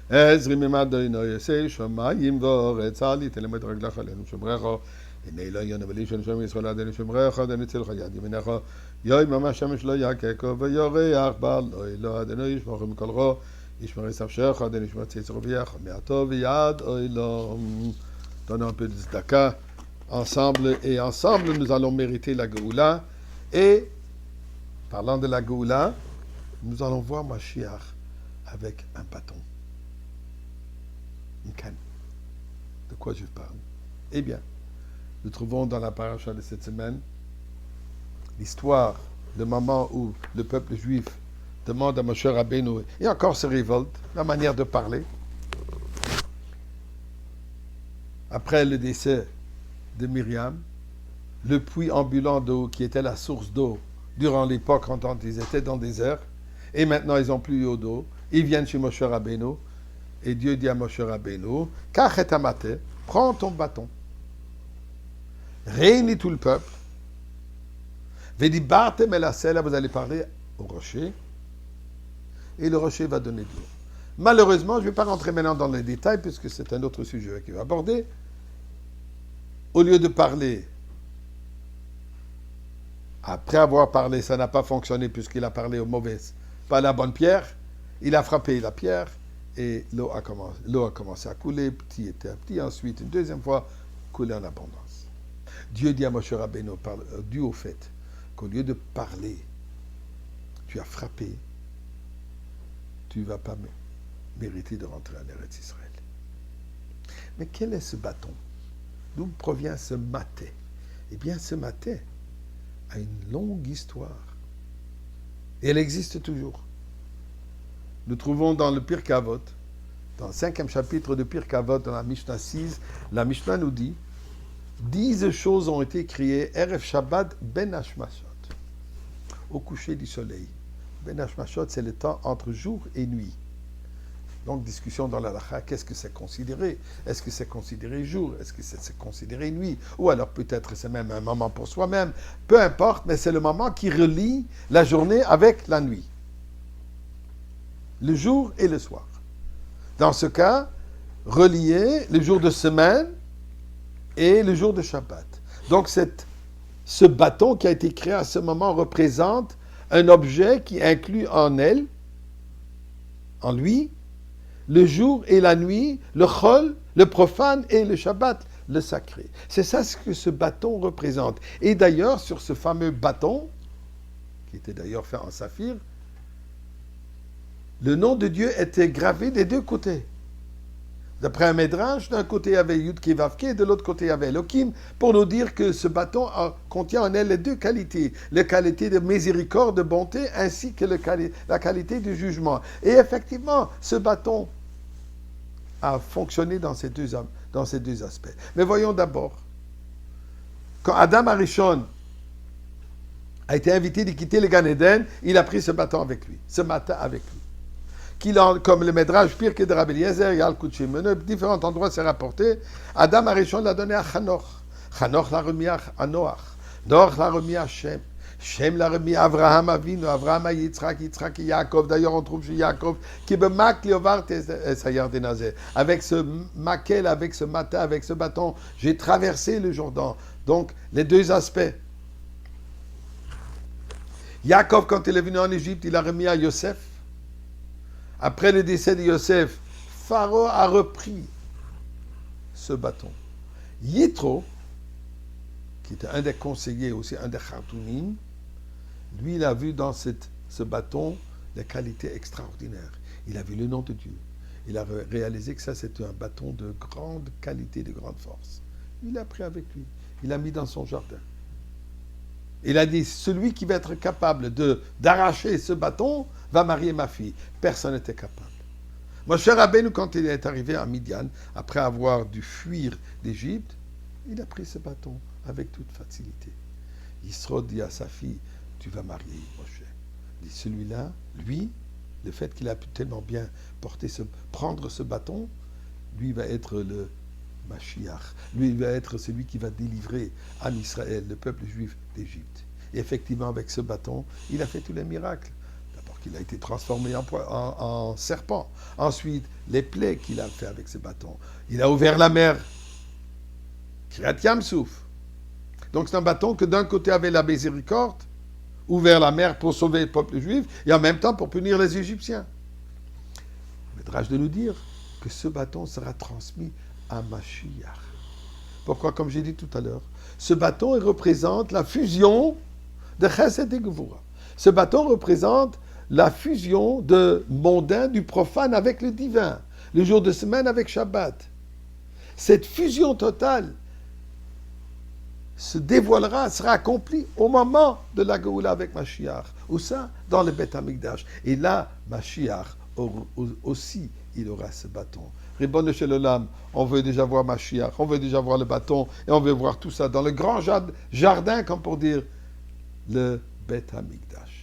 עזרי ממדנו יעשה שמיים וארץ אל תיתן למד רגלך עלינו שומרך הנה לא יונה בלישון שם ישראל עדינו שומרך עדינו צלך יד ימינך יוי ממש שמש לא יקקו ויורח בל לא עדינו ישמוך מכל רע ישמר ספשך עדינו ישמר ציצר ויח מעטו ויד אילום. Donnons un peu de tzedaka ensemble et ensemble nous allons mériter la Géoula et parlant de la Géoula nous allons voir Mashiach avec un bâton. Une canne. De quoi je parle? Eh bien, nous trouvons dans la paracha de cette semaine l'histoire, le moment où le peuple juif demande à Moshe Rabbeinu, et encore se révolte, la manière de parler. Après le décès de Myriam, le puits ambulant d'eau qui était la source d'eau durant l'époque quand ils étaient dans le désert, et maintenant ils n'ont plus d'eau, ils viennent chez Moshe Rabbeinu, et Dieu dit à Moshe Rabbeinu, Kach et amate, prends ton bâton, réunis tout le peuple, Vedibarte melasela, vous allez parler au rocher, et le rocher va donner de l'eau. Malheureusement, je ne vais pas rentrer maintenant dans les détails, puisque c'est un autre sujet qu'il va aborder. Au lieu de parler, après avoir parlé, ça n'a pas fonctionné, puisqu'il a parlé aux mauvaises, pas à la bonne pierre, il a frappé la pierre, et l'eau a commencé à couler, petit à petit, ensuite, une deuxième fois, couler en abondance. Dieu dit à Moshe Rabbeinu, dû au fait qu'au lieu de parler, tu as frappé, tu ne vas pas mériter de rentrer en Eretz Israël. Mais quel est ce bâton? D'où provient ce maté? Eh bien, ce maté a une longue histoire. Et elle existe toujours. Nous trouvons dans le Pirkei Avot, dans le 5e chapitre de Pirkei Avot, dans la Mishnah 6, la Mishnah nous dit 10 choses ont été créées Erev Shabbat Ben Hashmashot, au coucher du soleil. Ben Hashmashot, c'est le temps entre jour et nuit. Donc, discussion dans la halakha, qu'est-ce que c'est considéré? Est-ce que c'est considéré jour? Est-ce que c'est considéré nuit? Ou alors peut-être c'est même un moment pour soi-même. Peu importe, mais c'est le moment qui relie la journée avec la nuit. Le jour et le soir. Dans ce cas, relier le jour de semaine et le jour de Shabbat. Donc, ce bâton qui a été créé à ce moment représente un objet qui inclut en lui, le jour et la nuit, le chol, le profane et le Shabbat, le sacré. C'est ça ce que ce bâton représente. Et d'ailleurs, sur ce fameux bâton, qui était d'ailleurs fait en saphir, le nom de Dieu était gravé des deux côtés. D'après un médrash, d'un côté il y avait Yud Kevavke, et de l'autre côté il y avait Elohim, pour nous dire que ce bâton contient en elle les deux qualités, la qualité de miséricorde, de bonté, ainsi que la qualité de jugement. Et effectivement, ce bâton a fonctionné dans ces deux aspects. Mais voyons d'abord, quand Adam Arishon a été invité de quitter le Gan Eden, il a pris ce bâton avec lui, ce matin avec lui. Comme le Médrash pire que de Rabbi Eliezer, il y a le Kutchim, différents endroits c'est rapporté, Adam Arishon l'a donné à Chanoch. Chanoch l'a remis à Noach. Noach l'a remis à Shem. Shem l'a remis à Avraham Avinu, Avraham à Yitzhak, Yitzhak et Yaakov. D'ailleurs, on trouve chez Yaakov qui bemak liovart et sayar denazé. Avec ce maquel, avec ce matin, avec ce bâton, j'ai traversé le Jourdain. Donc, les deux aspects. Yaakov, quand il est venu en Égypte, il a remis à Yosef. Après le décès de Yosef, Pharaon a repris ce bâton. Yitro, qui était un des conseillers, aussi un des Khartounim, lui, il a vu dans ce bâton des qualités extraordinaires. Il a vu le nom de Dieu. Il a réalisé que ça, c'était un bâton de grande qualité, de grande force. Il l'a pris avec lui. Il l'a mis dans son jardin. Il a dit, celui qui va être capable d'arracher ce bâton va marier ma fille. Personne n'était capable. Moshe Rabbeinu, quand il est arrivé à Midian, après avoir dû fuir d'Égypte, il a pris ce bâton avec toute facilité. Yisro dit à sa fille, tu vas marier Moshe. Il dit, celui-là, lui, le fait qu'il a pu tellement bien prendre ce bâton, lui va être le Mashiach. Lui, il va être celui qui va délivrer en Israël, le peuple juif d'Égypte. Et effectivement, avec ce bâton, il a fait tous les miracles. D'abord il a été transformé en serpent. Ensuite, les plaies qu'il a fait avec ses bâtons. Il a ouvert la mer. Kiryat Yam-Souf. Donc c'est un bâton que d'un côté avait la miséricorde, ouvert la mer pour sauver le peuple juif, et en même temps pour punir les Égyptiens. Le Midrash de nous dire que ce bâton sera transmis à Mashiach. Pourquoi? Comme j'ai dit tout à l'heure, ce bâton représente la fusion de Chesed et Gevura. Ce bâton représente la fusion de mondain, du profane avec le divin, le jour de semaine avec Shabbat. Cette fusion totale se dévoilera, sera accomplie au moment de la Géoula avec Mashiach. Ou ça, dans le Beth Amikdash. Et là, Mashiach aussi, il aura ce bâton. Ribono shel olam, on veut déjà voir Mashiach, on veut déjà voir le bâton, et on veut voir tout ça dans le grand jardin, comme pour dire le Beth Amikdash.